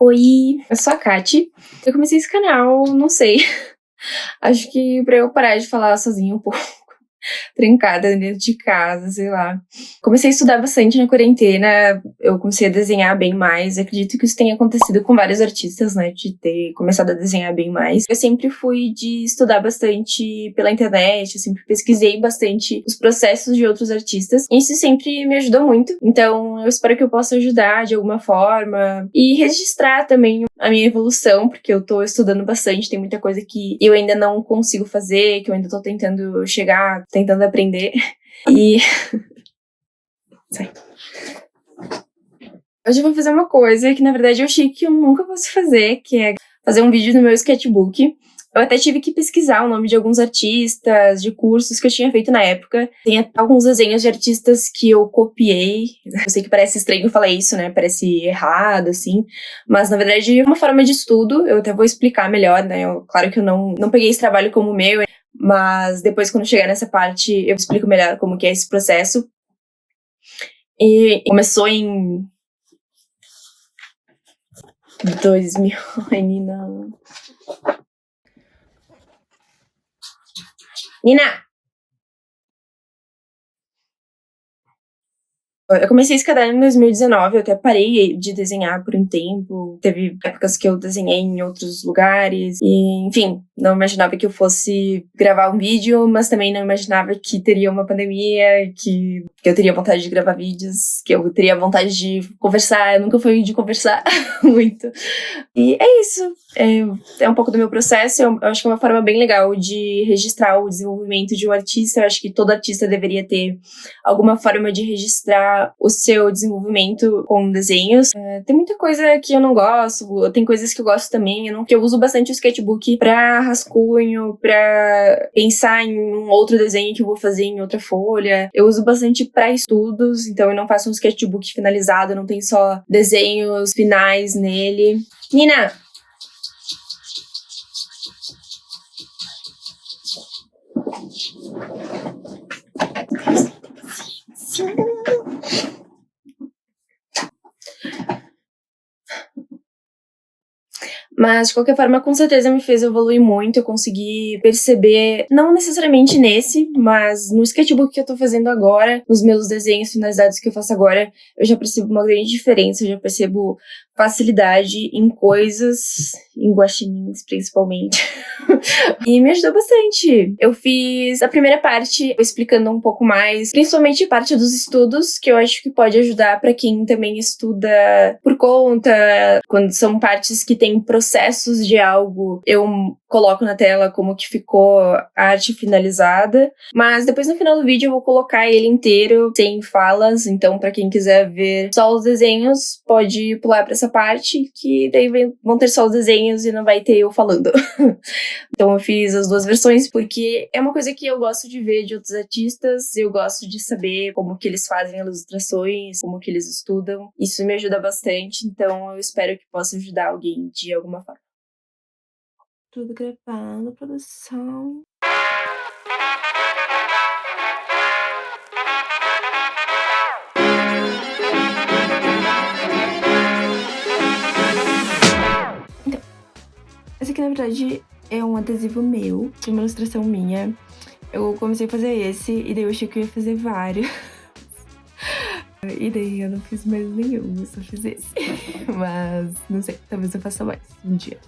Oi, eu sou a Kati. Eu comecei esse canal, não sei. Acho que pra eu parar de falar sozinha um pouco, trancada dentro de casa, sei lá. Comecei a estudar bastante na quarentena, eu comecei a desenhar bem mais. Acredito que isso tenha acontecido com vários artistas, né, de ter começado a desenhar bem mais. Eu sempre fui de estudar bastante pela internet, eu sempre pesquisei bastante os processos de outros artistas. E isso sempre me ajudou muito. Então, eu espero que eu possa ajudar de alguma forma e registrar também a minha evolução, porque eu tô estudando bastante, tem muita coisa que eu ainda não consigo fazer, que eu ainda tô tentando chegar, tentando aprender. E sai. Hoje eu vou fazer uma coisa que, na verdade, eu achei que eu nunca fosse fazer, que é fazer um vídeo no meu sketchbook. Eu até tive que pesquisar o nome de alguns artistas, de cursos que eu tinha feito na época. Tem alguns desenhos de artistas que eu copiei. Eu sei que parece estranho falar isso, né? Parece errado, assim. Mas, na verdade, é uma forma de estudo. Eu até vou explicar melhor, né? Claro que eu não peguei esse trabalho como meu, mas depois, quando chegar nessa parte, eu explico melhor como que é esse processo. E começou em 2000. Ai, Nina. Nina! Eu comecei esse caderno em 2019, eu até parei de desenhar por um tempo. Teve épocas que eu desenhei em outros lugares. E, enfim, não imaginava que eu fosse gravar um vídeo, mas também não imaginava que teria uma pandemia, que eu teria vontade de gravar vídeos, que eu teria vontade de conversar. Eu nunca fui de conversar muito. E é isso. É um pouco do meu processo. Eu acho que é uma forma bem legal de registrar o desenvolvimento de um artista. Eu acho que todo artista deveria ter alguma forma de registrar o seu desenvolvimento com desenhos. Tem muita coisa que eu não gosto, tem coisas que eu gosto também. Eu uso bastante o sketchbook pra rascunho, pra pensar em um outro desenho que eu vou fazer em outra folha. Eu uso bastante pra estudos, então eu não faço um sketchbook finalizado, não tem só desenhos finais nele. Nina! Mas, de qualquer forma, com certeza me fez evoluir muito. Eu consegui perceber, não necessariamente nesse, mas no sketchbook que eu tô fazendo agora, nos meus desenhos finalizados que eu faço agora, eu já percebo uma grande diferença. Eu já percebo facilidade em coisas, em guaxinins principalmente. E me ajudou bastante. Eu fiz a primeira parte explicando um pouco mais, principalmente parte dos estudos, que eu acho que pode ajudar pra quem também estuda por conta, quando são partes que tem processos de algo, eu coloco na tela como que ficou a arte finalizada, mas depois no final do vídeo eu vou colocar ele inteiro, sem falas, então pra quem quiser ver só os desenhos, pode pular pra essa parte, que daí vão ter só os desenhos e não vai ter eu falando. Então eu fiz as duas versões porque é uma coisa que eu gosto de ver de outros artistas, eu gosto de saber como que eles fazem as ilustrações, como que eles estudam. Isso me ajuda bastante, então eu espero que possa ajudar alguém de alguma forma. Tudo gravado, produção. Então, esse aqui na verdade é um adesivo meu, de uma ilustração minha. Eu comecei a fazer esse, e daí eu achei que eu ia fazer vários. E daí eu não fiz mais nenhum, eu só fiz esse. Mas, não sei, talvez eu faça mais um dia.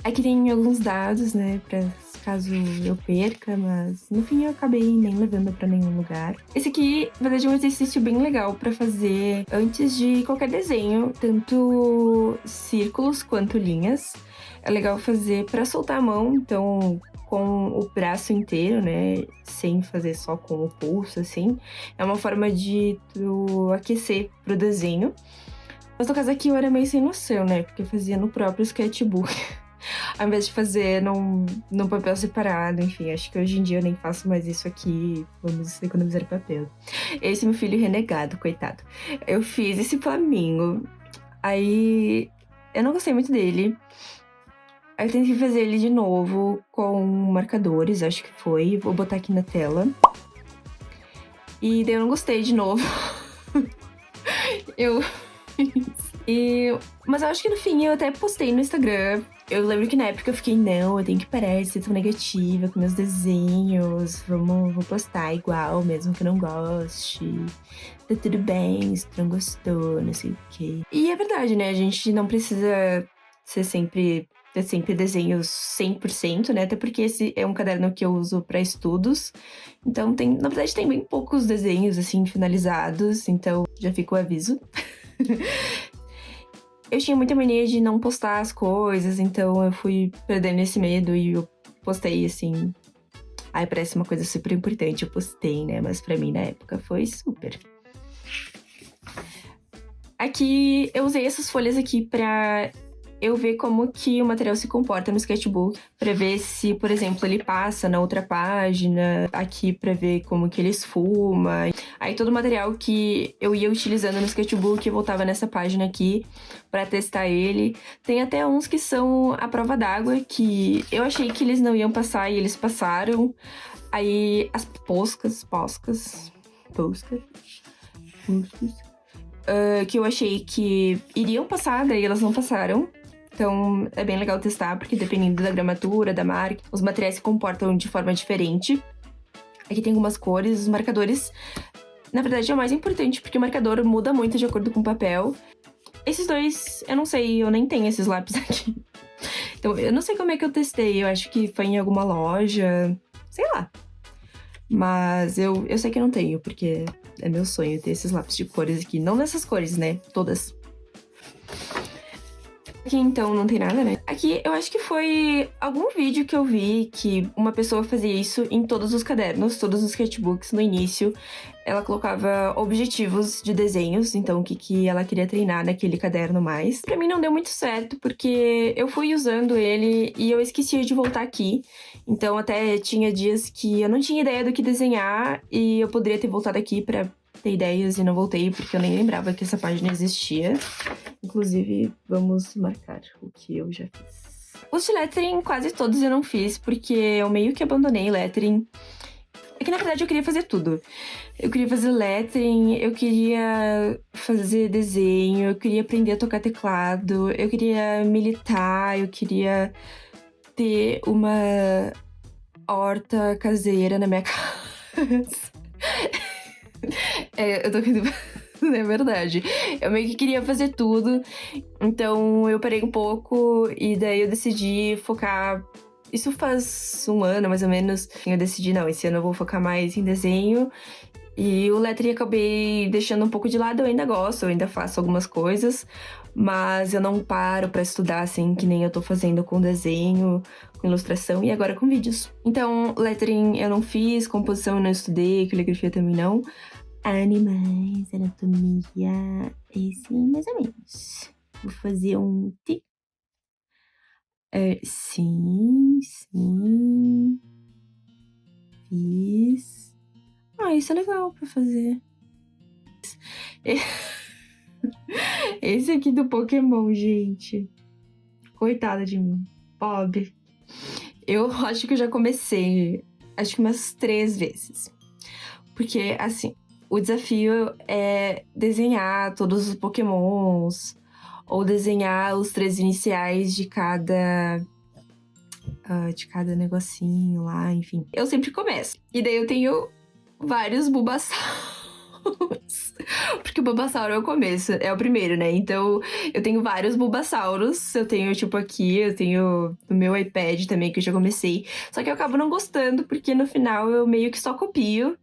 Aqui tem alguns dados, né, pra caso eu perca, mas no fim eu acabei nem levando pra nenhum lugar. Esse aqui, na verdade, é um exercício bem legal pra fazer antes de qualquer desenho, tanto círculos quanto linhas. É legal fazer pra soltar a mão, então com o braço inteiro, né, sem fazer só com o pulso, assim. É uma forma de tu aquecer pro desenho. Mas no caso aqui eu era meio sem noção, né, porque eu fazia no próprio sketchbook. Ao invés de fazer num papel separado, enfim, acho que hoje em dia eu nem faço mais isso aqui, vamos economizar papel. Esse é meu filho renegado, coitado. Eu fiz esse flamingo, aí eu não gostei muito dele. Aí eu tentei fazer ele de novo com marcadores, acho que foi, vou botar aqui na tela. E daí eu não gostei de novo. Eu fiz Mas eu acho que no fim eu até postei no Instagram. Eu lembro que na época eu fiquei, não, eu tenho que parar de ser tão negativa com meus desenhos. Vou postar igual, mesmo que eu não goste. Tá tudo bem, se tu não gostou, não sei o quê. E é verdade, né? A gente não precisa ter sempre desenhos 100%, né? Até porque esse é um caderno que eu uso para estudos. Então, na verdade, tem bem poucos desenhos, assim, finalizados. Então, já fica o aviso. Eu tinha muita mania de não postar as coisas, então eu fui perdendo esse medo e eu postei, assim... Ai, parece uma coisa super importante, eu postei, né? Mas pra mim, na época, foi super. Aqui, eu usei essas folhas aqui pra eu ver como que o material se comporta no sketchbook, pra ver se, por exemplo, ele passa na outra página, aqui pra ver como que ele esfuma. Aí todo o material que eu ia utilizando no sketchbook, eu voltava nessa página aqui pra testar ele. Tem até uns que são a prova d'água, que eu achei que eles não iam passar e eles passaram. Aí as poscas, que eu achei que iriam passar, daí elas não passaram. Então, é bem legal testar, porque dependendo da gramatura, da marca, os materiais se comportam de forma diferente. Aqui tem algumas cores, os marcadores, na verdade, é o mais importante, porque o marcador muda muito de acordo com o papel. Esses dois, eu não sei, eu nem tenho esses lápis aqui. Então, eu não sei como é que eu testei, eu acho que foi em alguma loja, sei lá. Mas eu sei que eu não tenho, porque é meu sonho ter esses lápis de cores aqui. Não dessas cores, né? Todas. Aqui, então, não tem nada, né? Aqui, eu acho que foi algum vídeo que eu vi que uma pessoa fazia isso em todos os cadernos, todos os sketchbooks. No início, ela colocava objetivos de desenhos, então o que ela queria treinar naquele caderno mais. Pra mim não deu muito certo, porque eu fui usando ele e eu esquecia de voltar aqui. Então até tinha dias que eu não tinha ideia do que desenhar e eu poderia ter voltado aqui pra ter ideias e não voltei, porque eu nem lembrava que essa página existia. Inclusive, vamos marcar o que eu já fiz. Os de lettering, quase todos eu não fiz, porque eu meio que abandonei lettering. É que, na verdade, eu queria fazer tudo. Eu queria fazer lettering, eu queria fazer desenho, eu queria aprender a tocar teclado, eu queria militar, eu queria ter uma horta caseira na minha casa. Eu tô rindo... É verdade. Eu meio que queria fazer tudo, então eu parei um pouco e daí eu decidi focar. Isso faz um ano, mais ou menos. Eu decidi, não, esse ano eu vou focar mais em desenho. E o lettering acabei deixando um pouco de lado, eu ainda gosto, eu ainda faço algumas coisas, mas eu não paro pra estudar, assim, que nem eu tô fazendo com desenho, com ilustração e agora com vídeos. Então, lettering eu não fiz, composição eu não estudei, caligrafia também não. Animais, anatomia, esse mais ou menos. Vou fazer um T. Sim. Fiz. Isso é legal pra fazer. Esse aqui do Pokémon, gente. Coitada de mim. Pobre. Eu acho que eu já comecei, acho que umas 3 vezes. Porque, assim, o desafio é desenhar todos os Pokémons, ou desenhar os 3 iniciais de cada negocinho lá, enfim. Eu sempre começo. E daí eu tenho vários Bulbasauros. Porque o Bulbasauro é o começo, é o primeiro, né? Então, eu tenho vários Bulbasauros. Eu tenho, tipo, aqui, eu tenho no meu iPad também, que eu já comecei. Só que eu acabo não gostando, porque no final eu meio que só copio.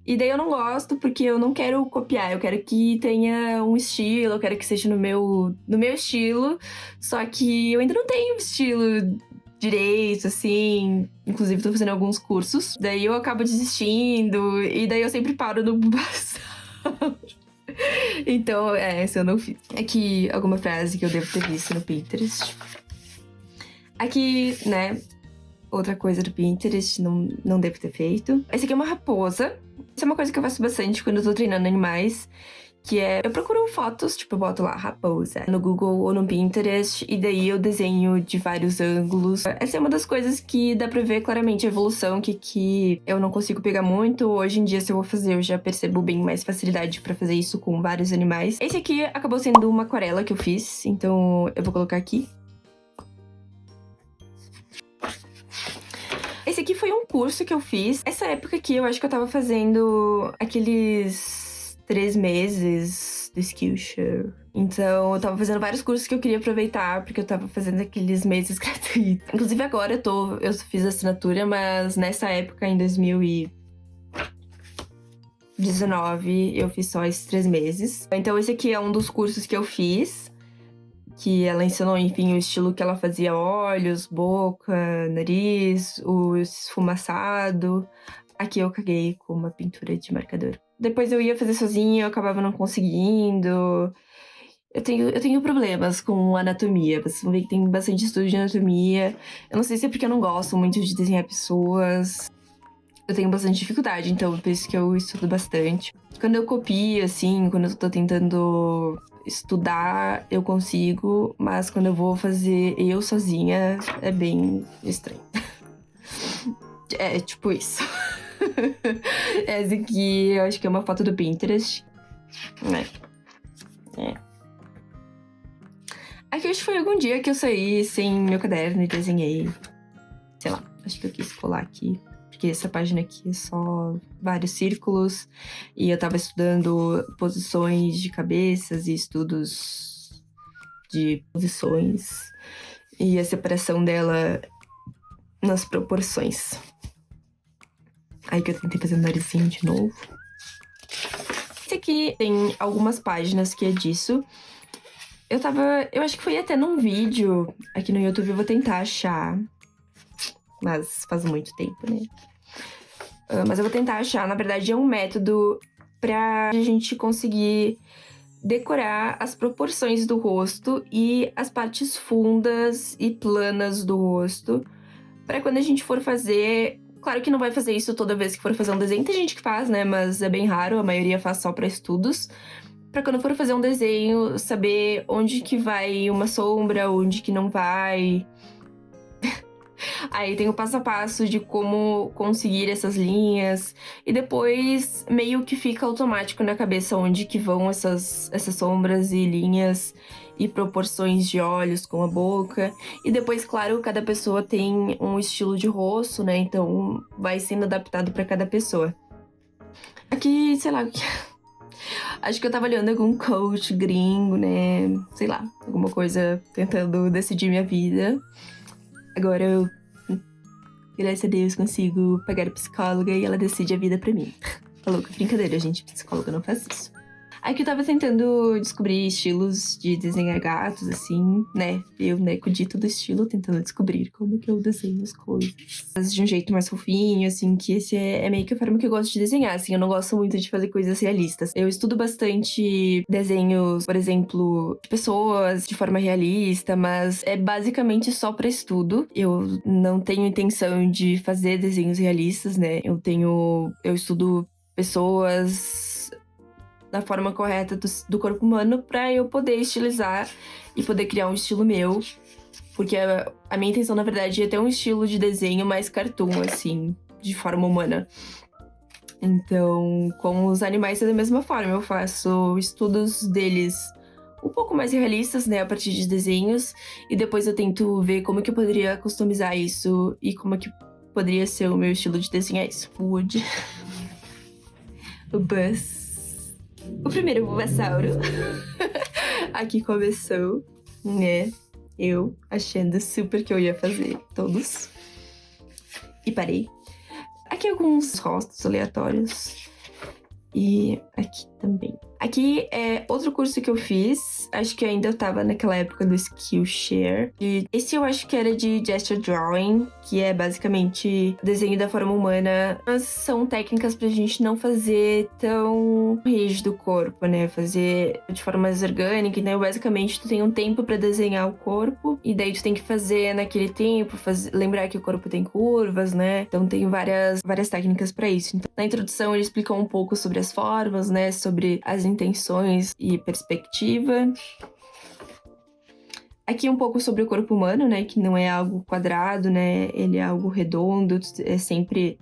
E daí eu não gosto, porque eu não quero copiar. Eu quero que tenha um estilo, eu quero que seja no meu estilo. Só que eu ainda não tenho estilo direito, assim. Inclusive, tô fazendo alguns cursos. Daí eu acabo desistindo. E daí eu sempre paro no Bulbasaur. Então, essa eu não fiz. Aqui, alguma frase que eu devo ter visto no Pinterest. Aqui, né, outra coisa do Pinterest, não devo ter feito. Essa aqui é uma raposa. Isso é uma coisa que eu faço bastante quando eu tô treinando animais. que é... Eu procuro fotos, tipo, eu boto lá, raposa, no Google ou no Pinterest, e daí eu desenho de vários ângulos. Essa é uma das coisas que dá pra ver claramente a evolução, que eu não consigo pegar muito. Hoje em dia, se eu vou fazer, eu já percebo bem mais facilidade pra fazer isso com vários animais. Esse aqui acabou sendo uma aquarela que eu fiz, então eu vou colocar aqui. Esse aqui foi um curso que eu fiz. Essa época aqui, eu acho que eu tava fazendo aqueles 3 meses do Skillshare. Então, eu tava fazendo vários cursos que eu queria aproveitar, porque eu tava fazendo aqueles meses gratuitos. Inclusive, agora eu fiz assinatura, mas nessa época, em 2019, eu fiz só esses 3 meses. Então, esse aqui é um dos cursos que eu fiz, que ela ensinou, enfim, o estilo que ela fazia: olhos, boca, nariz, o esfumaçado. Aqui eu caguei com uma pintura de marcador. Depois eu ia fazer sozinha, eu acabava não conseguindo. Eu tenho problemas com anatomia. Vocês vão ver que tem bastante estudo de anatomia. Eu não sei se é porque eu não gosto muito de desenhar pessoas. Eu tenho bastante dificuldade, então por isso que eu estudo bastante. Quando eu copio, assim, quando eu tô tentando estudar, eu consigo, mas quando eu vou fazer eu sozinha, é bem estranho. É tipo isso. Essa aqui, eu acho que é uma foto do Pinterest. É. Aqui acho que foi algum dia que eu saí sem meu caderno e desenhei. Sei lá, acho que eu quis colar aqui. Porque essa página aqui é só vários círculos. E eu tava estudando posições de cabeças e estudos de posições. E a separação dela nas proporções. Aí que eu tentei fazer o narizinho de novo. Esse aqui tem algumas páginas que é disso. Eu acho que foi até num vídeo aqui no YouTube, eu vou tentar achar. Mas faz muito tempo, né? Mas eu vou tentar achar. Na verdade, é um método pra gente conseguir decorar as proporções do rosto e as partes fundas e planas do rosto. Pra quando a gente for fazer... Claro que não vai fazer isso toda vez que for fazer um desenho. Tem gente que faz, né? Mas é bem raro. A maioria faz só pra estudos. Pra quando for fazer um desenho, saber onde que vai uma sombra, onde que não vai. Aí tem o passo a passo de como conseguir essas linhas. E depois meio que fica automático na cabeça onde que vão essas sombras e linhas e proporções de olhos com a boca. E depois, claro, cada pessoa tem um estilo de rosto, né? Então vai sendo adaptado pra cada pessoa. Aqui, sei lá... Acho que eu tava olhando algum coach gringo, né? Sei lá, alguma coisa tentando decidir minha vida. Agora eu, graças a Deus, consigo pagar a psicóloga e ela decide a vida pra mim. Tá louco? Brincadeira, gente. Psicóloga não faz isso. Aqui eu tava tentando descobrir estilos de desenhar gatos, assim, né? Eu, né, com o dito do estilo, tentando descobrir como que eu desenho as coisas. Mas de um jeito mais fofinho, assim, que esse é meio que a forma que eu gosto de desenhar, assim. Eu não gosto muito de fazer coisas realistas. Eu estudo bastante desenhos, por exemplo, de pessoas de forma realista, mas é basicamente só pra estudo. Eu não tenho intenção de fazer desenhos realistas, né? Eu estudo pessoas da forma correta do corpo humano pra eu poder estilizar e poder criar um estilo meu. Porque a minha intenção, na verdade, é ter um estilo de desenho mais cartoon, assim, de forma humana. Então, com os animais é da mesma forma. Eu faço estudos deles um pouco mais realistas, né, a partir de desenhos. E depois eu tento ver como que eu poderia customizar isso e como que poderia ser o meu estilo de desenhar isso. Wood. O Buzz. O primeiro Bulbasauro. Aqui começou, né? Eu achando super que eu ia fazer todos. E parei. Aqui alguns rostos aleatórios. E aqui também. Aqui é outro curso que eu fiz. Acho que ainda eu tava naquela época do Skillshare. E esse eu acho que era de Gesture Drawing, que é basicamente desenho da forma humana. Mas são técnicas pra gente não fazer tão rígido o corpo, né? Fazer de forma mais orgânica. Então, basicamente, tu tem um tempo pra desenhar o corpo. E daí tu tem que fazer naquele tempo, lembrar que o corpo tem curvas, né? Então tem várias técnicas pra isso. Então, na introdução ele explicou um pouco sobre as formas, né? Sobre sobre as intenções e perspectiva. Aqui um pouco sobre o corpo humano, né? Que não é algo quadrado, né? Ele é algo redondo, sempre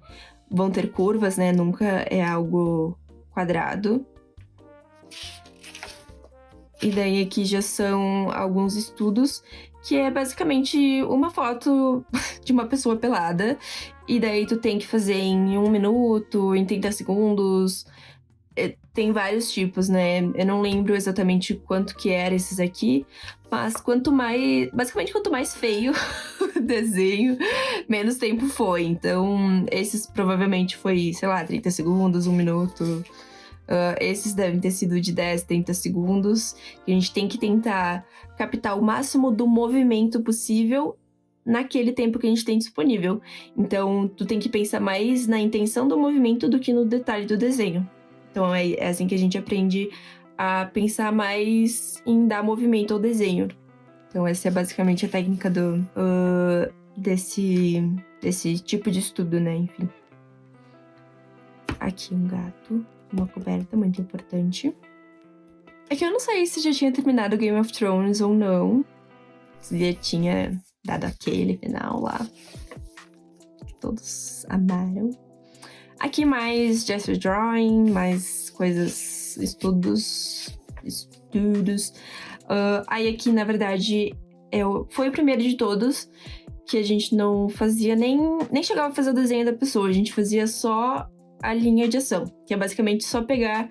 vão ter curvas, né? Nunca é algo quadrado. E daí aqui já são alguns estudos, que é basicamente uma foto de uma pessoa pelada. E daí tu tem que fazer em 1 minuto, em 30 segundos. Tem vários tipos, né? Eu não lembro exatamente quanto que era esses aqui, mas basicamente quanto mais feio o desenho, menos tempo foi. Então, esses provavelmente foi, sei lá, 30 segundos, 1 minuto. Esses devem ter sido de 10, 30 segundos. A gente tem que tentar captar o máximo do movimento possível naquele tempo que a gente tem disponível. Então, tu tem que pensar mais na intenção do movimento do que no detalhe do desenho. Então, é assim que a gente aprende a pensar mais em dar movimento ao desenho. Então, essa é basicamente a técnica desse tipo de estudo, né? Enfim. Aqui um gato, uma coberta muito importante. Aqui eu não sei se já tinha terminado Game of Thrones ou não. Se já tinha dado aquele final lá. Que todos amaram. Aqui mais gesture drawing, mais coisas, estudos. Aí aqui, na verdade, foi o primeiro de todos que a gente não fazia nem chegava a fazer o desenho da pessoa. A gente fazia só a linha de ação, que é basicamente só pegar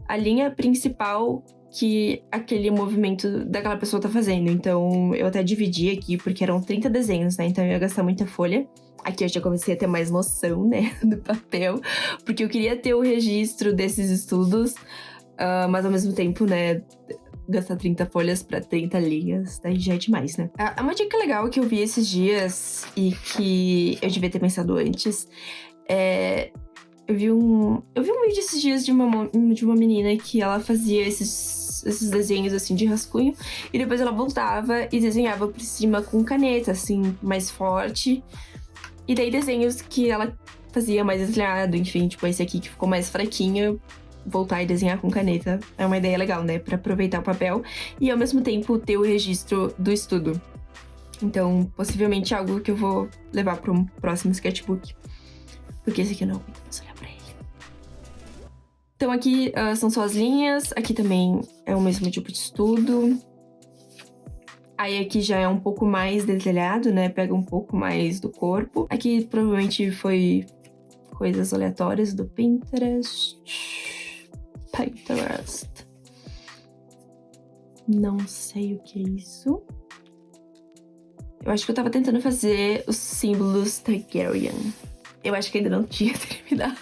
a linha principal que aquele movimento daquela pessoa tá fazendo. Então, eu até dividi aqui, porque eram 30 desenhos, né? Então, eu ia gastar muita folha. Aqui eu já comecei a ter mais noção, né, do papel, porque eu queria ter o registro desses estudos, mas ao mesmo tempo, né, gastar 30 folhas pra 30 linhas, daí já é demais, né? Uma dica legal que eu vi esses dias e que eu devia ter pensado antes eu vi um vídeo esses dias de uma menina que ela fazia esses desenhos, assim, de rascunho. E depois ela voltava e desenhava por cima com caneta, assim, mais forte. E daí desenhos que ela fazia mais detalhado, enfim, tipo esse aqui que ficou mais fraquinho. Voltar e desenhar com caneta é uma ideia legal, né? Pra aproveitar o papel e ao mesmo tempo ter o registro do estudo. Então, possivelmente algo que eu vou levar para um próximo sketchbook. Porque esse aqui eu não posso olhar pra ele. Então aqui são só as linhas. Aqui também é o mesmo tipo de estudo. Aí aqui já é um pouco mais detalhado, né? Pega um pouco mais do corpo. Aqui provavelmente foi coisas aleatórias do Pinterest. Não sei o que é isso. Eu acho que eu tava tentando fazer os símbolos Targaryen. Eu acho que ainda não tinha terminado.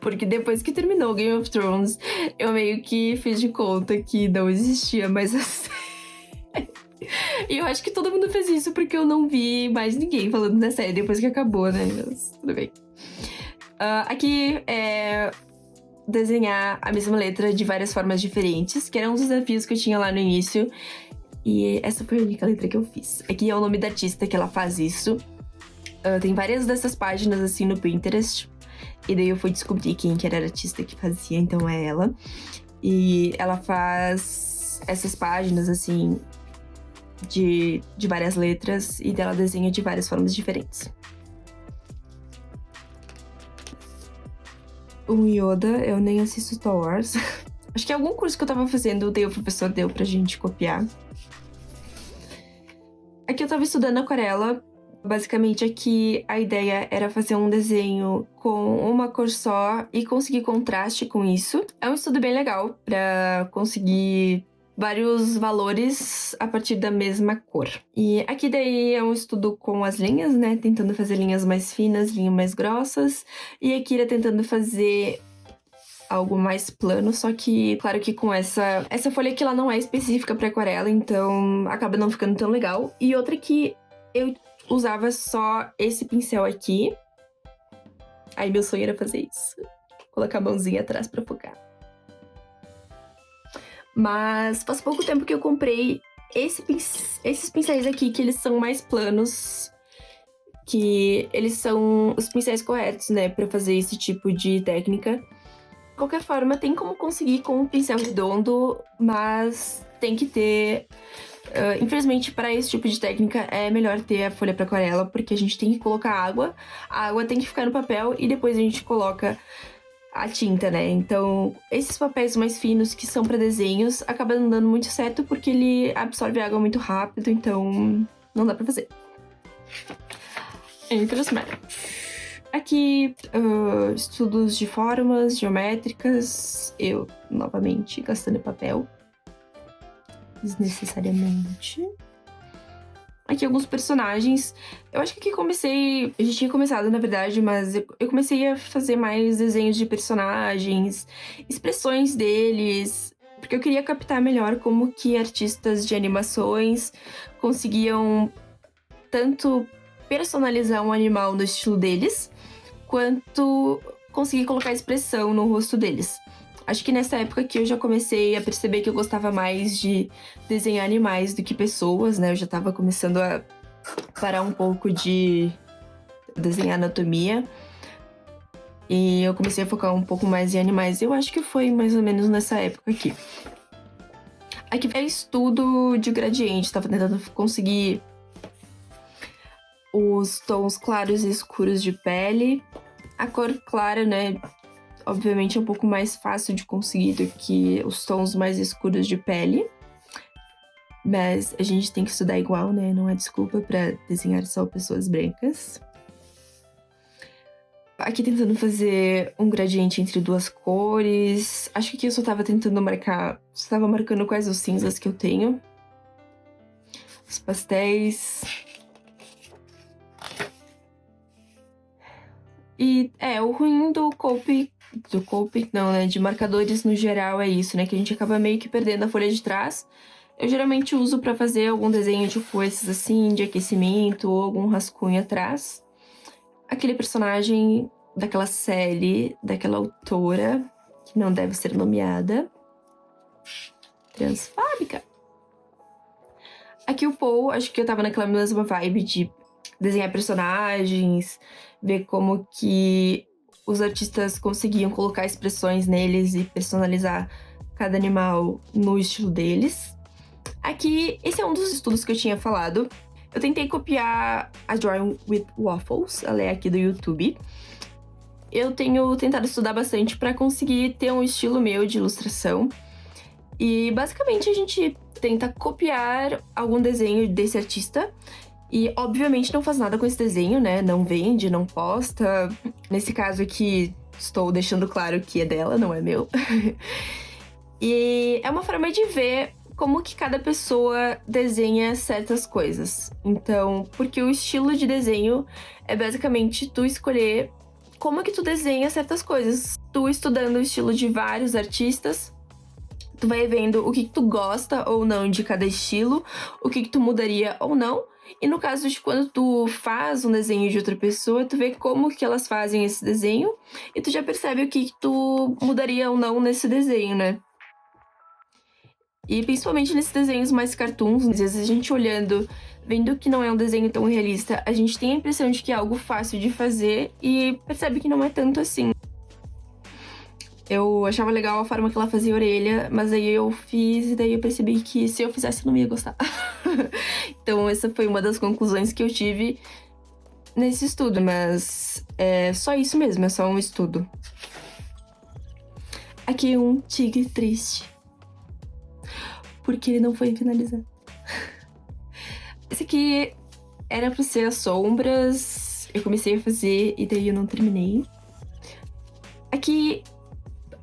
Porque depois que terminou Game of Thrones, eu meio que fiz de conta que não existia mais a série. E eu acho que todo mundo fez isso porque eu não vi mais ninguém falando da série depois que acabou, né? Mas tudo bem. Aqui é desenhar a mesma letra de várias formas diferentes, que eram um dos desafios que eu tinha lá no início. E essa foi a única letra que eu fiz. Aqui é o nome da artista que ela faz isso. Tem várias dessas páginas, assim, no Pinterest. E daí eu fui descobrir quem que era a artista que fazia, então é ela. E ela faz essas páginas, assim, de várias letras. E dela desenha de várias formas diferentes. O Yoda, eu nem assisto Star Wars. Acho que é algum curso que eu tava fazendo, o professor deu pra gente copiar. Aqui eu tava estudando aquarela. Basicamente aqui a ideia era fazer um desenho com uma cor só e conseguir contraste com isso. É um estudo bem legal pra conseguir vários valores a partir da mesma cor. E aqui daí é um estudo com as linhas, né? Tentando fazer linhas mais finas, linhas mais grossas. E aqui era tentando fazer algo mais plano, só que, claro que com essa folha aqui, ela não é específica pra aquarela, então acaba não ficando tão legal. E outra que eu usava só esse pincel aqui. Aí meu sonho era fazer isso. Colocar a mãozinha atrás pra focar. Mas faz pouco tempo que eu comprei esses pincéis aqui, que eles são mais planos. Que eles são os pincéis corretos, né, pra fazer esse tipo de técnica. De qualquer forma, tem como conseguir com um pincel redondo, mas tem que ter... infelizmente, para esse tipo de técnica, é melhor ter a folha para aquarela, porque a gente tem que colocar água, a água tem que ficar no papel e depois a gente coloca a tinta, né? Então, esses papéis mais finos que são para desenhos acabam não dando muito certo porque ele absorve água muito rápido, então não dá para fazer. Infelizmente. Aqui, estudos de formas geométricas, eu novamente gastando papel desnecessariamente. Aqui alguns personagens. Eu acho que aqui comecei... Eu já tinha começado, na verdade, mas eu comecei a fazer mais desenhos de personagens, expressões deles, porque eu queria captar melhor como que artistas de animações conseguiam tanto personalizar um animal no estilo deles, quanto conseguir colocar expressão no rosto deles. Acho que nessa época que eu já comecei a perceber que eu gostava mais de desenhar animais do que pessoas, né? Eu já tava começando a parar um pouco de desenhar anatomia. E eu comecei a focar um pouco mais em animais. Eu acho que foi mais ou menos nessa época aqui. Aqui é estudo de gradiente. Tava tentando conseguir os tons claros e escuros de pele. A cor clara, né? Obviamente é um pouco mais fácil de conseguir do que os tons mais escuros de pele. Mas a gente tem que estudar igual, né? Não há desculpa pra desenhar só pessoas brancas. Aqui tentando fazer um gradiente entre duas cores. Acho que aqui eu só tava tentando marcar... Só tava marcando quais os cinzas que eu tenho. Os pastéis. E, o ruim do Copic não, né? De marcadores no geral é isso, né? Que a gente acaba meio que perdendo a folha de trás. Eu geralmente uso pra fazer algum desenho, tipo esses assim, de aquecimento, ou algum rascunho atrás. Aquele personagem daquela série, daquela autora, que não deve ser nomeada. Transfóbica. Aqui o Paul, acho que eu tava naquela mesma vibe de desenhar personagens, ver como que os artistas conseguiam colocar expressões neles e personalizar cada animal no estilo deles. Aqui, esse é um dos estudos que eu tinha falado. Eu tentei copiar a Drawing with Waffles, ela é aqui do YouTube. Eu tenho tentado estudar bastante para conseguir ter um estilo meu de ilustração. E basicamente a gente tenta copiar algum desenho desse artista. E obviamente não faz nada com esse desenho, né? Não vende, não posta. Nesse caso aqui, estou deixando claro que é dela, não é meu. E é uma forma de ver como que cada pessoa desenha certas coisas. Então, porque o estilo de desenho é basicamente tu escolher como que tu desenha certas coisas. Tu estudando o estilo de vários artistas, tu vai vendo o que tu gosta ou não de cada estilo, o que tu mudaria ou não. E no caso de quando tu faz um desenho de outra pessoa, tu vê como que elas fazem esse desenho e tu já percebe o que tu mudaria ou não nesse desenho, né? E principalmente nesses desenhos mais cartoons, às vezes a gente olhando, vendo que não é um desenho tão realista, a gente tem a impressão de que é algo fácil de fazer e percebe que não é tanto assim. Eu achava legal a forma que ela fazia a orelha, mas aí eu fiz e daí eu percebi que se eu fizesse eu não ia gostar. Então essa foi uma das conclusões que eu tive nesse estudo, mas é só isso mesmo, é só um estudo. Aqui um tigre triste. Porque ele não foi finalizado. Esse aqui era pra ser as sombras. Eu comecei a fazer e daí eu não terminei. Aqui,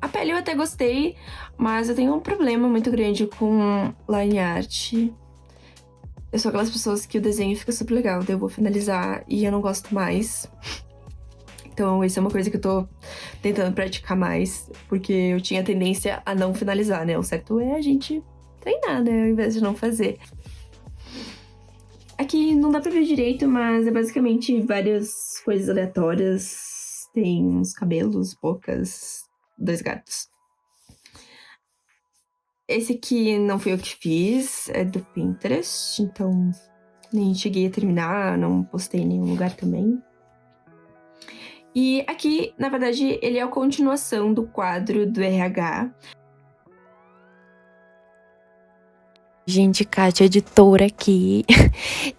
a pele eu até gostei, mas eu tenho um problema muito grande com line art. Eu sou aquelas pessoas que o desenho fica super legal, daí eu vou finalizar e eu não gosto mais. Então, isso é uma coisa que eu tô tentando praticar mais, porque eu tinha tendência a não finalizar, né? O certo é a gente treinar, né? Ao invés de não fazer. Aqui não dá pra ver direito, mas é basicamente várias coisas aleatórias. Tem uns cabelos, bocas, 2 gatos. Esse aqui não foi eu que fiz, é do Pinterest, então nem cheguei a terminar, não postei em nenhum lugar também. E aqui, na verdade, ele é a continuação do quadro do RH. Gente, Kátia, editora aqui.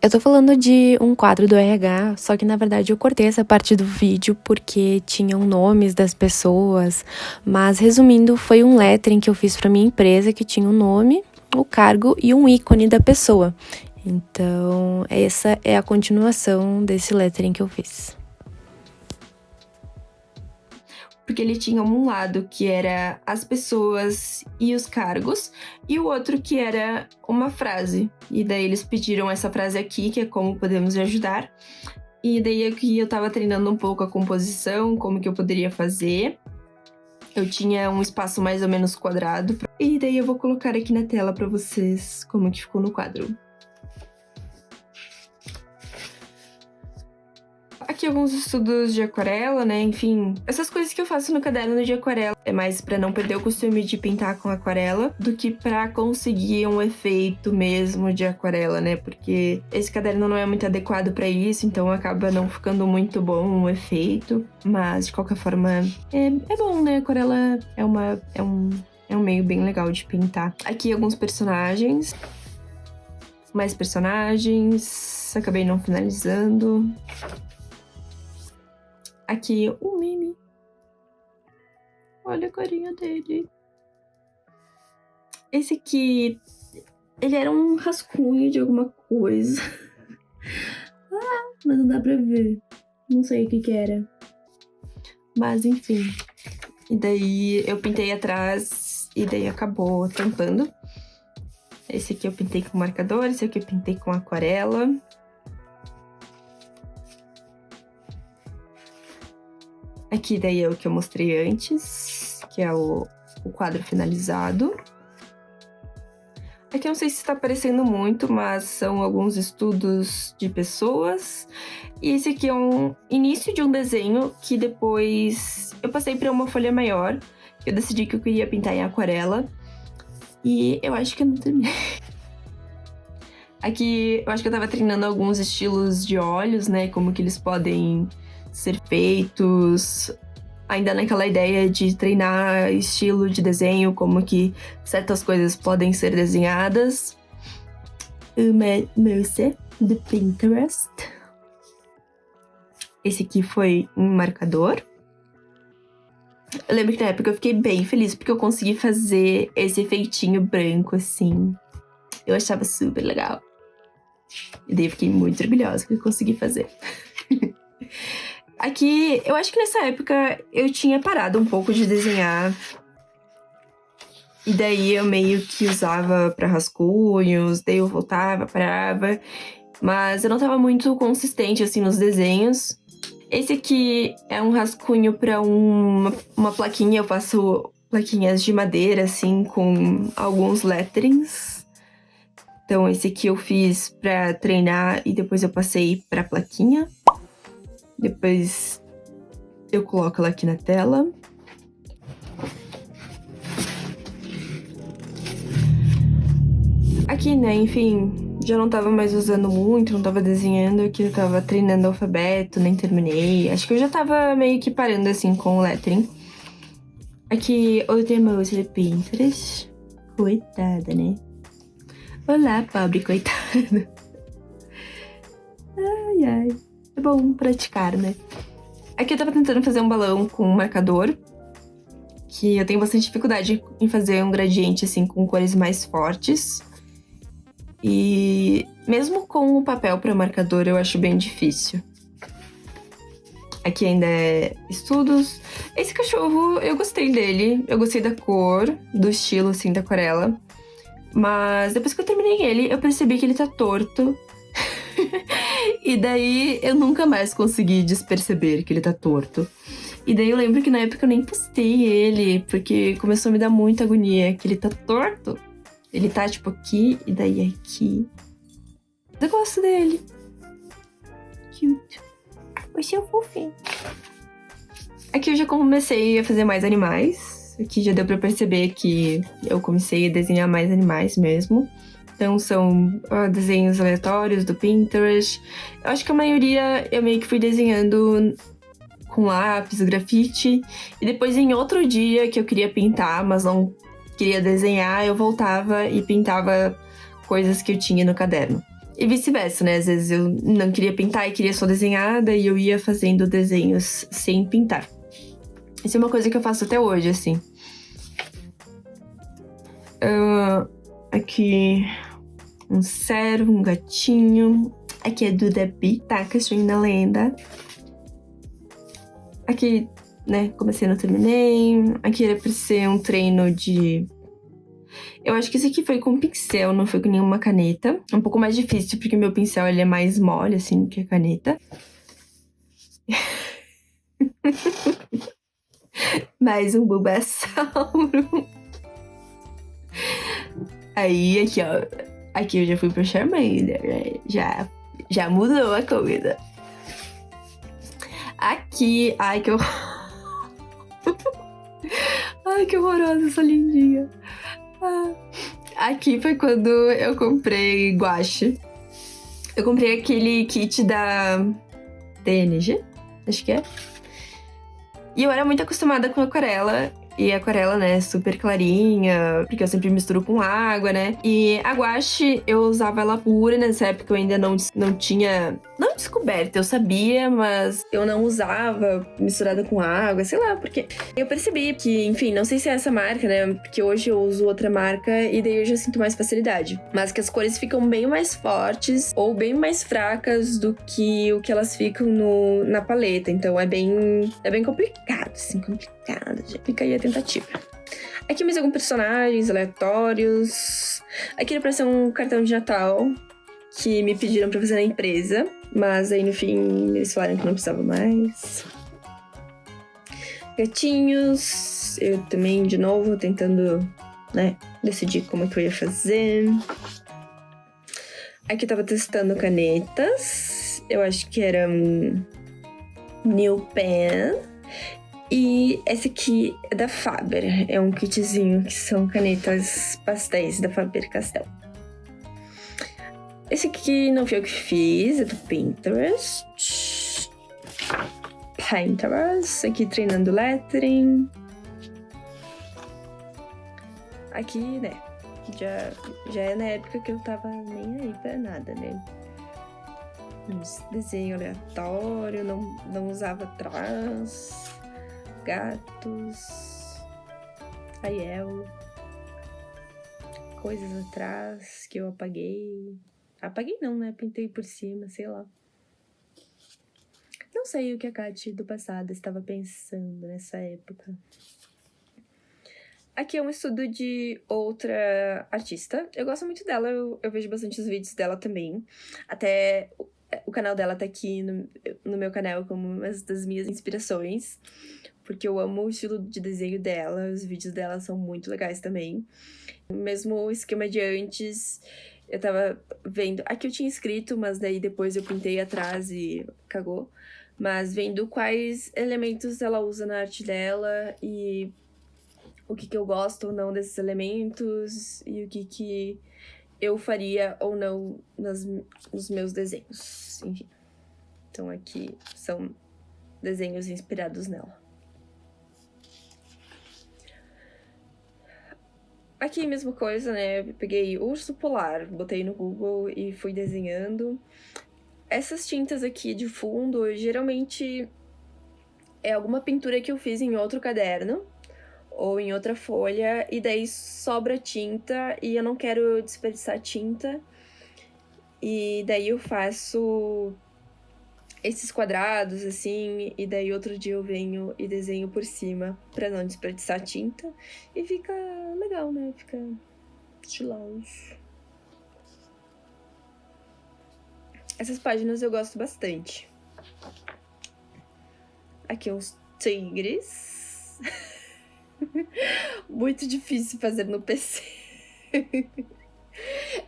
Eu tô falando de um quadro do RH, só que na verdade eu cortei essa parte do vídeo porque tinham nomes das pessoas. Mas resumindo, foi um lettering que eu fiz pra minha empresa que tinha o nome, o cargo e um ícone da pessoa. Então, essa é a continuação desse lettering que eu fiz. Porque ele tinha um lado que era as pessoas e os cargos, e o outro que era uma frase. E daí eles pediram essa frase aqui, que é como podemos ajudar. E daí aqui eu tava treinando um pouco a composição, como que eu poderia fazer. Eu tinha um espaço mais ou menos quadrado. E daí eu vou colocar aqui na tela pra vocês como que ficou no quadro. Aqui alguns estudos de aquarela, né? Enfim, essas coisas que eu faço no caderno de aquarela. É mais pra não perder o costume de pintar com aquarela do que pra conseguir um efeito mesmo de aquarela, né? Porque esse caderno não é muito adequado pra isso, então acaba não ficando muito bom o efeito. Mas, de qualquer forma, é bom, né? Aquarela é um meio bem legal de pintar. Aqui alguns personagens. Mais personagens. Acabei não finalizando. Aqui, o Mimi. Olha a carinha dele. Esse aqui, ele era um rascunho de alguma coisa. Mas não dá pra ver. Não sei o que era. Mas, enfim. E daí, eu pintei atrás e daí acabou tampando. Esse aqui eu pintei com marcador, esse aqui eu pintei com aquarela. Aqui daí é o que eu mostrei antes, que é o quadro finalizado. Aqui eu não sei se está aparecendo muito, mas são alguns estudos de pessoas. E esse aqui é um início de um desenho que depois eu passei para uma folha maior. Eu decidi que eu queria pintar em aquarela. E eu acho que eu não terminei. Aqui eu acho que eu tava treinando alguns estilos de olhos, né? Como que eles podem ser feitos, ainda naquela ideia de treinar estilo de desenho, como que certas coisas podem ser desenhadas. Uma moça do Pinterest. Esse aqui foi um marcador. Eu lembro que na época eu fiquei bem feliz porque eu consegui fazer esse efeitinho branco, assim. Eu achava super legal. E daí eu fiquei muito orgulhosa que eu consegui fazer. Aqui, eu acho que nessa época eu tinha parado um pouco de desenhar. E daí eu meio que usava pra rascunhos, daí eu voltava, parava. Mas eu não tava muito consistente, assim, nos desenhos. Esse aqui é um rascunho pra uma plaquinha. Eu faço plaquinhas de madeira, assim, com alguns letterings. Então esse aqui eu fiz pra treinar e depois eu passei pra plaquinha. Depois eu coloco ela aqui na tela. Aqui, né, enfim, já não tava mais usando muito, não tava desenhando, aqui eu tava treinando alfabeto, nem terminei. Acho que eu já tava meio que parando, assim, com o lettering. Aqui, outra moça do Pinterest. Coitada, né? Olá, pobre coitada. Ai, ai. É bom praticar, né? Aqui eu tava tentando fazer um balão com um marcador, que eu tenho bastante dificuldade em fazer um gradiente, assim, com cores mais fortes. E mesmo com o papel para marcador, eu acho bem difícil. Aqui ainda é estudos. Esse cachorro, eu gostei dele. Eu gostei da cor, do estilo, assim, da aquarela. Mas depois que eu terminei ele, eu percebi que ele tá torto. E daí eu nunca mais consegui desperceber que ele tá torto. E daí eu lembro que na época eu nem postei ele, porque começou a me dar muita agonia que ele tá torto. Ele tá, tipo, aqui e daí aqui. Eu gosto dele. Cute. Você é fofinho. Aqui eu já comecei a fazer mais animais. Aqui já deu pra perceber que eu comecei a desenhar mais animais mesmo. Então são desenhos aleatórios do Pinterest. Eu acho que a maioria eu meio que fui desenhando com lápis, grafite. E depois, em outro dia que eu queria pintar, mas não queria desenhar, eu voltava e pintava coisas que eu tinha no caderno. E vice-versa, né? Às vezes eu não queria pintar e queria só desenhar, daí eu ia fazendo desenhos sem pintar. Isso é uma coisa que eu faço até hoje, assim. Aqui, um servo, um gatinho. Aqui é Duda Bi, tá? Cachorrinho da lenda. Aqui, né, comecei, não terminei. Aqui era pra ser um treino de... Eu acho que esse aqui foi com pincel, não foi com nenhuma caneta. É um pouco mais difícil, porque meu pincel, ele é mais mole, assim, que a caneta. Mais um Bulbasauro. Aí, aqui, ó. Aqui eu já fui pro Charmander, né? Já mudou a coisa. Aqui... Ai, que horror. Ai, que horrorosa essa lindinha. Aqui foi quando eu comprei guache. Eu comprei aquele kit da TNG, acho que é. E eu era muito acostumada com aquarela. E aquarela, né, super clarinha, porque eu sempre misturo com água, né? E a guache, eu usava ela pura. Nessa época eu ainda não tinha... Não descoberta, eu sabia, mas eu não usava misturada com água, sei lá, porque... Eu percebi que, enfim, não sei se é essa marca, né? Porque hoje eu uso outra marca e daí eu já sinto mais facilidade. Mas que as cores ficam bem mais fortes ou bem mais fracas do que o que elas ficam na paleta. Então é bem complicado, assim, complicado. Já fica aí a tentativa. Aqui mais alguns personagens aleatórios. Aqui era pra ser um cartão de Natal que me pediram pra fazer na empresa, mas aí no fim eles falaram que não precisava mais. Gatinhos, eu também de novo tentando, né, decidir como é que eu ia fazer. Aqui eu tava testando canetas, eu acho que era New Pen. E esse aqui é da Faber, é um kitzinho que são canetas pastéis da Faber-Castell. Esse aqui não foi eu que fiz, é do Pinterest. Aqui treinando lettering. Aqui, né, já é na época que eu tava nem aí pra nada, né? Uns desenho aleatório, não usava traço. Gatos, Ariel, coisas atrás que eu apaguei. Apaguei não, né? Pintei por cima, sei lá. Não sei o que a Kati do passado estava pensando nessa época. Aqui é um estudo de outra artista. Eu gosto muito dela, eu vejo bastante os vídeos dela também. Até o canal dela tá aqui no meu canal como uma das minhas inspirações. Porque eu amo o estilo de desenho dela, os vídeos dela são muito legais também. Mesmo o esquema de antes, eu tava vendo... Aqui eu tinha escrito, mas daí depois eu pintei atrás e cagou. Mas vendo quais elementos ela usa na arte dela e o que eu gosto ou não desses elementos e o que eu faria ou não nos meus desenhos, enfim. Então aqui são desenhos inspirados nela. Aqui, mesma coisa, né? Eu peguei urso polar, botei no Google e fui desenhando. Essas tintas aqui de fundo, geralmente é alguma pintura que eu fiz em outro caderno ou em outra folha, e daí sobra tinta e eu não quero desperdiçar tinta. E daí eu faço esses quadrados, assim, e daí outro dia eu venho e desenho por cima pra não desperdiçar tinta. E fica legal, né? Fica estiloso. Essas páginas eu gosto bastante. Aqui uns tigres. Muito difícil fazer no PC.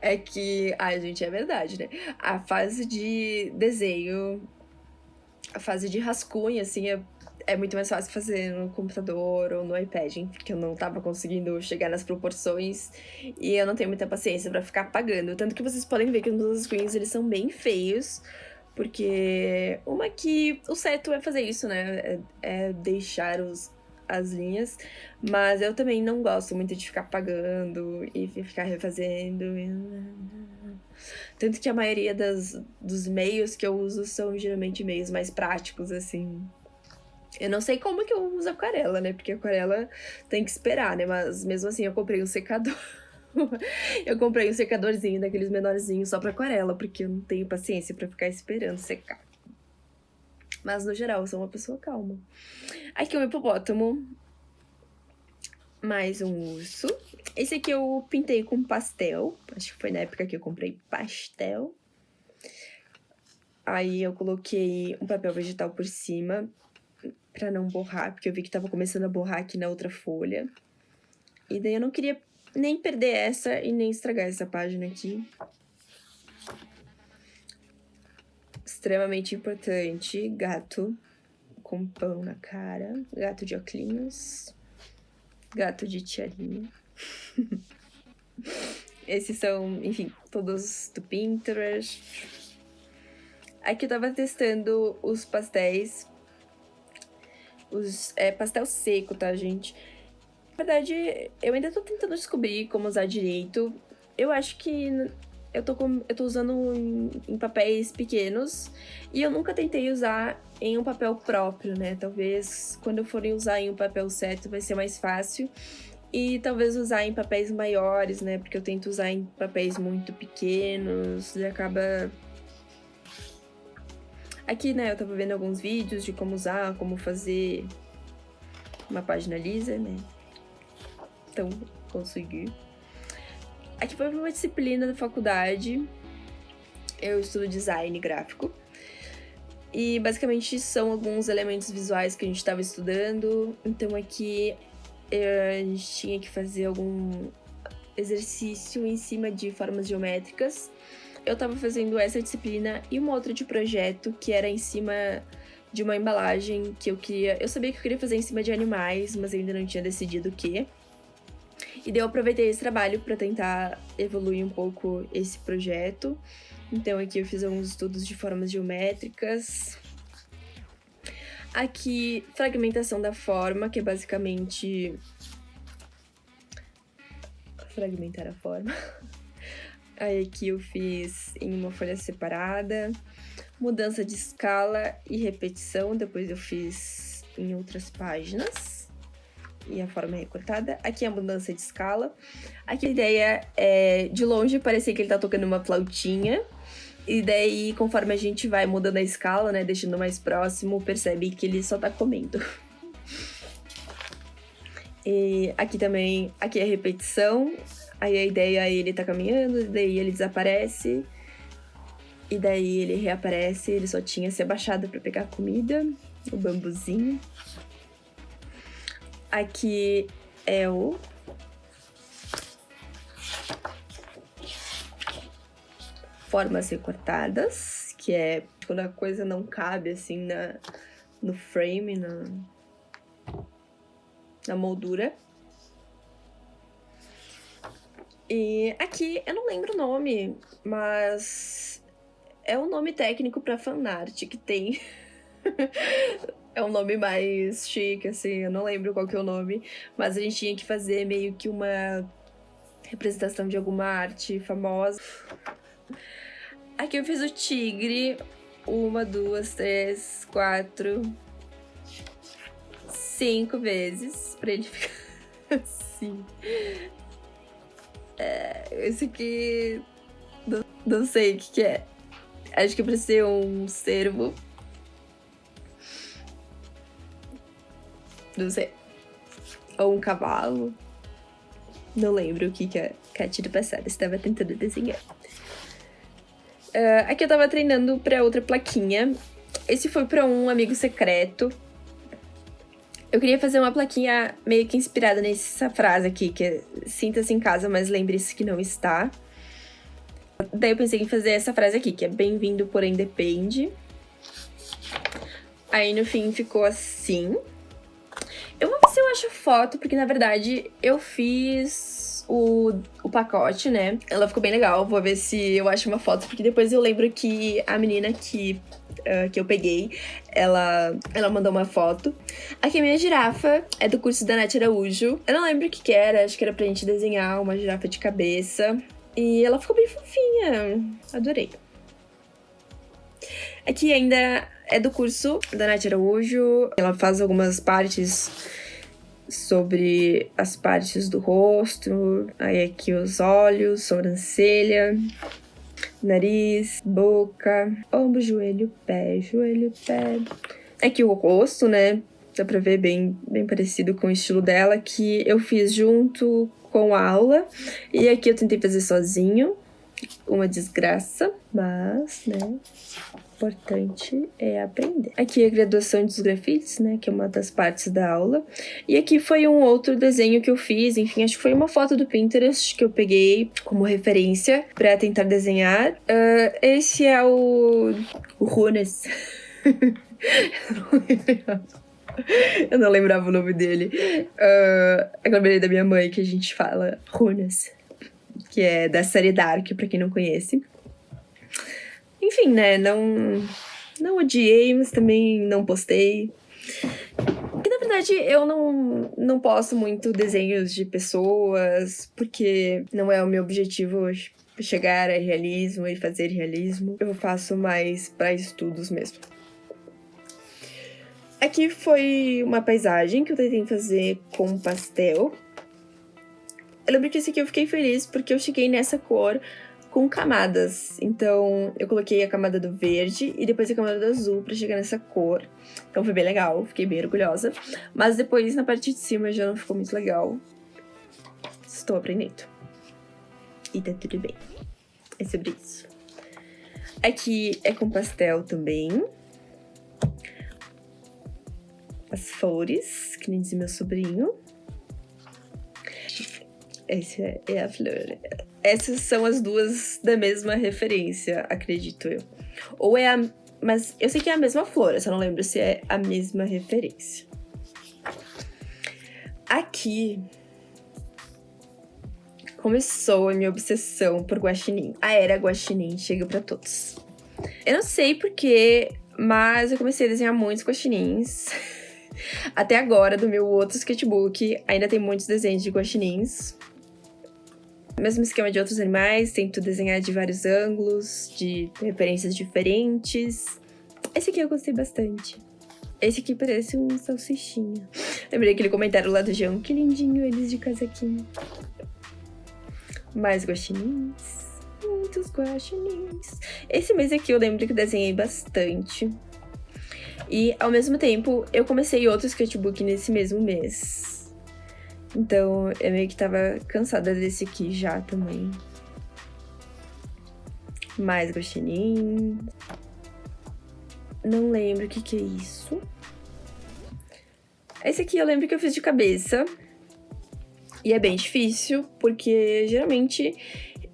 É que... Ai, gente, é verdade, né? A fase de desenho... A fase de rascunho, assim, é muito mais fácil fazer no computador ou no iPad, hein? Porque eu não tava conseguindo chegar nas proporções e eu não tenho muita paciência pra ficar apagando. Tanto que vocês podem ver que os meus rascunhos, eles são bem feios, Porque uma que o certo é fazer isso, né? É deixar as linhas. Mas eu também não gosto muito de ficar apagando e ficar refazendo. Tanto que a maioria dos meios que eu uso são geralmente meios mais práticos, assim. Eu não sei como que eu uso aquarela, né? Porque aquarela tem que esperar, né? Mas mesmo assim eu comprei um secador. Eu comprei um secadorzinho daqueles menorzinhos só pra aquarela, porque eu não tenho paciência pra ficar esperando secar. Mas no geral, eu sou uma pessoa calma. Aqui um hipopótamo. Mais um urso. Esse aqui eu pintei com pastel. Acho que foi na época que eu comprei pastel. Aí eu coloquei um papel vegetal por cima pra não borrar, porque eu vi que tava começando a borrar aqui na outra folha. E daí eu não queria nem perder essa e nem estragar essa página aqui. Extremamente importante, gato com pão na cara, gato de óculos, gato de tiarinha. Esses são, enfim, todos do Pinterest. Aqui eu tava testando os pastéis. Pastel seco, tá, gente? Na verdade, eu ainda tô tentando descobrir como usar direito. Eu acho que eu tô usando em papéis pequenos e eu nunca tentei usar em um papel próprio, né? Talvez quando eu for usar em um papel certo vai ser mais fácil. E talvez usar em papéis maiores, né? Porque eu tento usar em papéis muito pequenos e acaba... Aqui, né, eu tava vendo alguns vídeos de como usar, como fazer uma página lisa, né? Então, consegui. Aqui foi uma disciplina da faculdade. Eu estudo design gráfico. E basicamente são alguns elementos visuais que a gente estava estudando. Então aqui a gente tinha que fazer algum exercício em cima de formas geométricas. Eu estava fazendo essa disciplina e uma outra de projeto que era em cima de uma embalagem que eu queria... Eu sabia que eu queria fazer em cima de animais, mas ainda não tinha decidido o quê. E daí eu aproveitei esse trabalho para tentar evoluir um pouco esse projeto. Então aqui eu fiz alguns estudos de formas geométricas. Aqui, fragmentação da forma, que é basicamente... fragmentar a forma. Aí aqui eu fiz em uma folha separada. Mudança de escala e repetição, depois eu fiz em outras páginas. E a forma é recortada. Aqui é a mudança de escala. Aqui a ideia é, de longe, parecer que ele tá tocando uma flautinha. E daí, conforme a gente vai mudando a escala, né, deixando mais próximo, percebe que ele só tá comendo. E aqui também, aqui é a repetição. Aí a ideia é ele tá caminhando, e daí ele desaparece. E daí ele reaparece, ele só tinha se abaixado pra pegar comida. O bambuzinho. Aqui é o... formas recortadas, que é quando a coisa não cabe, assim, no frame, na moldura. E aqui, eu não lembro o nome, mas é um nome técnico pra fanart que tem... É um nome mais chique, assim, eu não lembro qual que é o nome, mas a gente tinha que fazer meio que uma representação de alguma arte famosa. Aqui eu fiz o tigre, 1, 2, 3, 4, 5 vezes, pra ele ficar assim. Esse aqui, não sei o que é. Acho que é pra ser um cervo. Não sei. Ou um cavalo. Não lembro o que a Cat do passado estava tentando desenhar. Aqui eu tava treinando pra outra plaquinha. Esse foi pra um amigo secreto. Eu queria fazer uma plaquinha meio que inspirada nessa frase aqui, que é sinta-se em casa, mas lembre-se que não está. Daí eu pensei em fazer essa frase aqui, que é bem-vindo, porém depende. Aí no fim ficou assim. Eu vou ver se eu acho foto, porque na verdade eu fiz o pacote, né? Ela ficou bem legal. Vou ver se eu acho uma foto, porque depois eu lembro que a menina que eu peguei, ela mandou uma foto. Aqui a minha girafa é do curso da Nath Araújo. Eu não lembro o que era, acho que era pra gente desenhar uma girafa de cabeça. E ela ficou bem fofinha. Adorei. Aqui ainda é do curso da Nath Araújo. Ela faz algumas partes sobre as partes do rosto. Aí aqui os olhos, sobrancelha, nariz, boca, ombro, joelho, pé. Aqui o rosto, né? Dá pra ver bem parecido com o estilo dela, que eu fiz junto com a aula. E aqui eu tentei fazer sozinho. Uma desgraça, mas, né, importante é aprender. Aqui a graduação dos grafites, né, que é uma das partes da aula. E aqui foi um outro desenho que eu fiz, enfim, acho que foi uma foto do Pinterest que eu peguei como referência pra tentar desenhar. Esse é o Runes. Eu não lembrava o nome dele. Eu lembrei da minha mãe que a gente fala Runes, que é da série Dark, pra quem não conhece. Enfim, né, não odiei, mas também não postei. Porque, na verdade, eu não posto muito desenhos de pessoas, porque não é o meu objetivo chegar a realismo e fazer realismo. Eu faço mais pra estudos mesmo. Aqui foi uma paisagem que eu tentei fazer com pastel. Eu lembro que esse aqui eu fiquei feliz porque eu cheguei nessa cor com camadas. Então, eu coloquei a camada do verde e depois a camada do azul pra chegar nessa cor. Então, foi bem legal, fiquei bem orgulhosa. Mas depois, na parte de cima, já não ficou muito legal. Estou aprendendo. E tá tudo bem. É sobre isso. Aqui é com pastel também. As flores, que nem dizia meu sobrinho. Essa é a flor. Essas são as duas da mesma referência, acredito eu. Ou é a... Mas eu sei que é a mesma flor, eu só não lembro se é a mesma referência. Aqui começou a minha obsessão por guaxinim. A era guaxinim chega pra todos. Eu não sei porquê, mas eu comecei a desenhar muitos guaxinins. Até agora, do meu outro sketchbook, ainda tem muitos desenhos de guaxinins. Mesmo esquema de outros animais, tento desenhar de vários ângulos, de referências diferentes. Esse aqui eu gostei bastante. Esse aqui parece um salsichinha. Lembrei aquele comentário lá do João, que lindinho eles de casaquinho. Mais guaxinins, muitos guaxinins. Esse mês aqui eu lembro que eu desenhei bastante. E, ao mesmo tempo, eu comecei outro sketchbook nesse mesmo mês. Então, eu meio que tava cansada desse aqui já também. Mais guaxinim. Não lembro o que é isso. Esse aqui eu lembro que eu fiz de cabeça. E é bem difícil, porque geralmente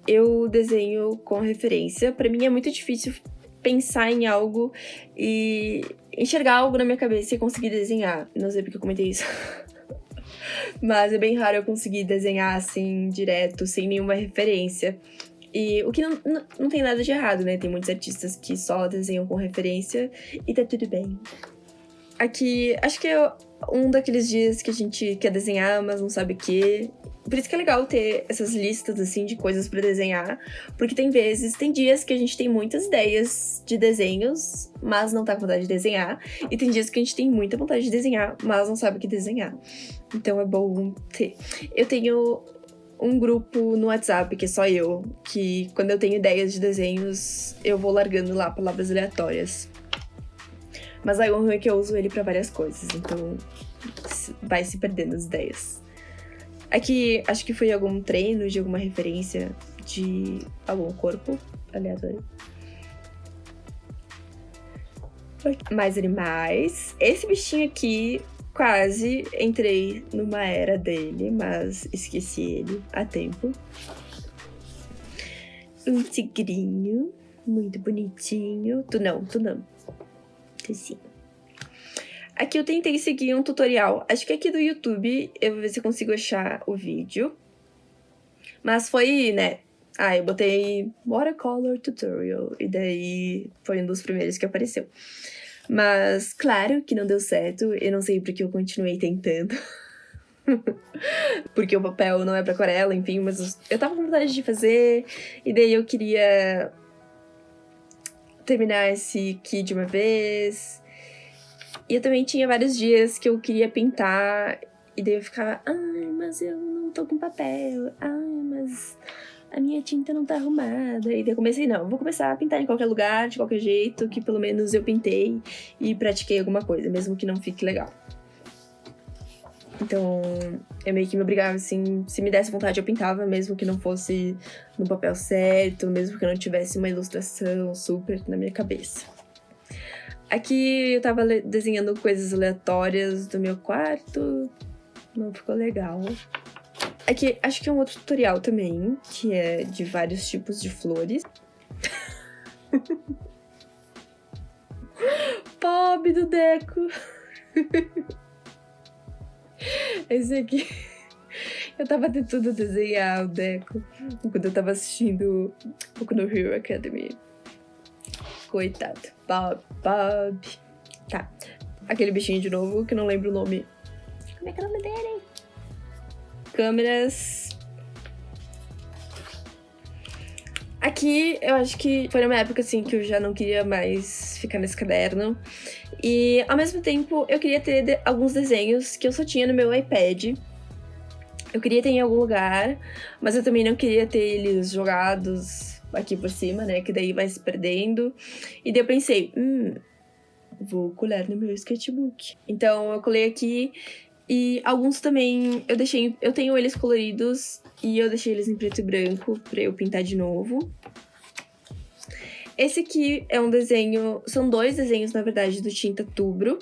eu desenho com referência. Pra mim é muito difícil pensar em algo e enxergar algo na minha cabeça e conseguir desenhar. Não sei porque eu comentei isso. Mas é bem raro eu conseguir desenhar assim, direto, sem nenhuma referência. E o que não tem nada de errado, né? Tem muitos artistas que só desenham com referência e tá tudo bem. Aqui, acho que é um daqueles dias que a gente quer desenhar, mas não sabe o quê. Por isso que é legal ter essas listas, assim, de coisas pra desenhar. Porque tem dias que a gente tem muitas ideias de desenhos, mas não tá com vontade de desenhar. E tem dias que a gente tem muita vontade de desenhar, mas não sabe o que desenhar. Então é bom ter. Eu tenho um grupo no WhatsApp, que é só eu, que quando eu tenho ideias de desenhos, eu vou largando lá palavras aleatórias. Mas aí o ruim é que eu uso ele pra várias coisas, então vai se perdendo as ideias. Aqui, acho que foi algum treino de alguma referência de algum corpo aleatório. Mais animais. Esse bichinho aqui, quase entrei numa era dele, mas esqueci ele há tempo. Um tigrinho, muito bonitinho. Tu não. Sim. Aqui eu tentei seguir um tutorial, acho que aqui do YouTube, eu vou ver se eu consigo achar o vídeo. Mas foi, né? Eu botei Watercolor Tutorial. E daí foi um dos primeiros que apareceu. Mas, claro que não deu certo. Eu não sei porque eu continuei tentando. Porque o papel não é pra aquarela, enfim. Mas eu tava com vontade de fazer. E daí eu queria terminar esse aqui de uma vez. E eu também tinha vários dias que eu queria pintar. E daí eu ficava, mas eu não tô com papel. Mas a minha tinta não tá arrumada. E daí eu comecei, não, vou começar a pintar em qualquer lugar, de qualquer jeito, que pelo menos eu pintei e pratiquei alguma coisa, mesmo que não fique legal. Então, eu meio que me obrigava, assim, se me desse vontade eu pintava, mesmo que não fosse no papel certo, mesmo que eu não tivesse uma ilustração super na minha cabeça. Aqui eu tava desenhando coisas aleatórias do meu quarto, não ficou legal. Aqui, acho que é um outro tutorial também, que é de vários tipos de flores. Pobre do Deco! Esse aqui... Eu tava tentando desenhar o Deco quando eu tava assistindo um pouco no Hero Academy. Coitado. Bob. Tá. Aquele bichinho de novo, que eu não lembro o nome. Como é que é o nome dele? Câmeras. Aqui, eu acho que foi numa época, assim, que eu já não queria mais ficar nesse caderno. E, ao mesmo tempo, eu queria ter alguns desenhos que eu só tinha no meu iPad. Eu queria ter em algum lugar, mas eu também não queria ter eles jogados aqui por cima, né? Que daí vai se perdendo. E daí eu pensei, vou colar no meu sketchbook. Então, eu colei aqui. E alguns também eu tenho eles coloridos e eu deixei eles em preto e branco pra eu pintar de novo. Esse aqui é um desenho, são 2 desenhos, na verdade, do Tinta Tubro,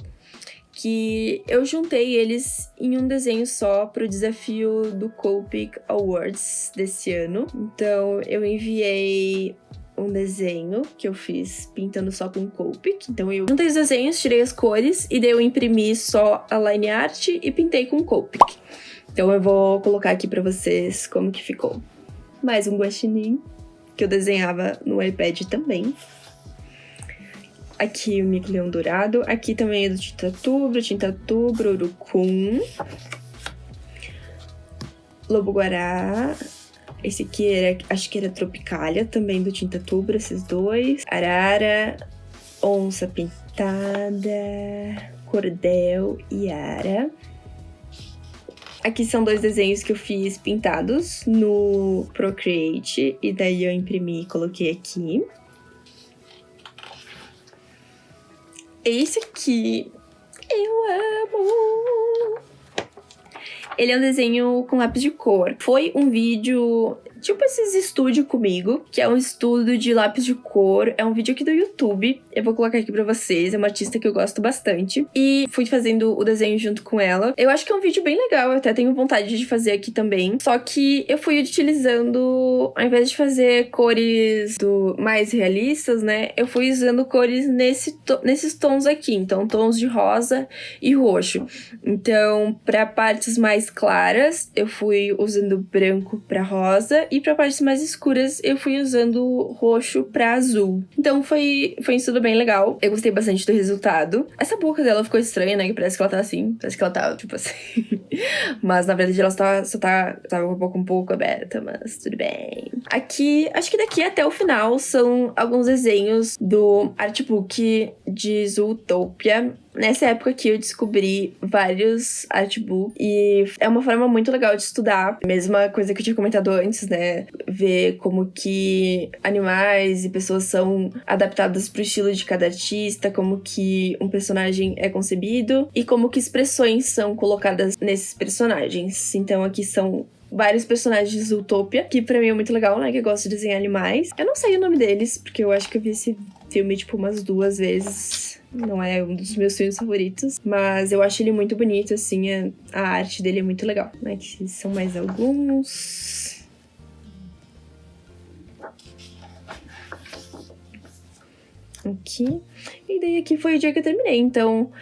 que eu juntei eles em um desenho só pro desafio do Copic Awards desse ano. Então, eu enviei um desenho que eu fiz pintando só com Copic. Então eu juntei os desenhos, tirei as cores e daí eu imprimi só a line art e pintei com Copic. Então eu vou colocar aqui pra vocês como que ficou. Mais um guaxinim que eu desenhava no iPad também. Aqui o mico-leão dourado. Aqui também é do Tinta Tubro, Urucum, Lobo-guará. Esse aqui acho que era Tropicália, também do Tinta Tubro, esses 2. Arara, onça pintada, cordel e ara. Aqui são 2 desenhos que eu fiz pintados no Procreate, e daí eu imprimi e coloquei aqui. Esse aqui eu amo! Ele é um desenho com lápis de cor. Foi um vídeo, tipo esses estúdio comigo, que é um estudo de lápis de cor. É um vídeo aqui do YouTube. Eu vou colocar aqui pra vocês. É uma artista que eu gosto bastante. E fui fazendo o desenho junto com ela. Eu acho que é um vídeo bem legal. Eu até tenho vontade de fazer aqui também. Só que eu fui utilizando, ao invés de fazer cores mais realistas, né? Eu fui usando cores nesses tons aqui. Então, tons de rosa e roxo. Então, pra partes mais claras, eu fui usando branco pra rosa. E pra partes mais escuras, eu fui usando roxo pra azul. Então, foi um estudo bem legal. Eu gostei bastante do resultado. Essa boca dela ficou estranha, né? Que parece que ela tá assim. Parece que ela tá, tipo assim. Mas, na verdade, ela tava um pouco aberta, mas tudo bem. Aqui, acho que daqui até o final são alguns desenhos do artbook de Zootopia. Nessa época aqui eu descobri vários artbooks e é uma forma muito legal de estudar. Mesma coisa que eu tinha comentado antes, né? Ver como que animais e pessoas são adaptadas pro estilo de cada artista, como que um personagem é concebido e como que expressões são colocadas nesses personagens. Então aqui são vários personagens de Zootopia, que pra mim é muito legal, né? Que eu gosto de desenhar animais. Eu não sei o nome deles, porque eu acho que eu vi esse filme, tipo, umas 2 vezes. Não é um dos meus filmes favoritos, mas eu acho ele muito bonito, assim, a arte dele é muito legal. Aqui são mais alguns. Aqui. E daí aqui foi o dia que eu terminei. Então,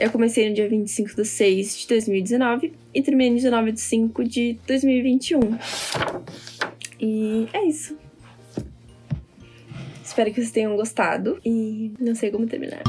eu comecei no dia 25/6 de 2019 e terminei no dia 9/5 de 2021. E é isso. Espero que vocês tenham gostado e não sei como terminar.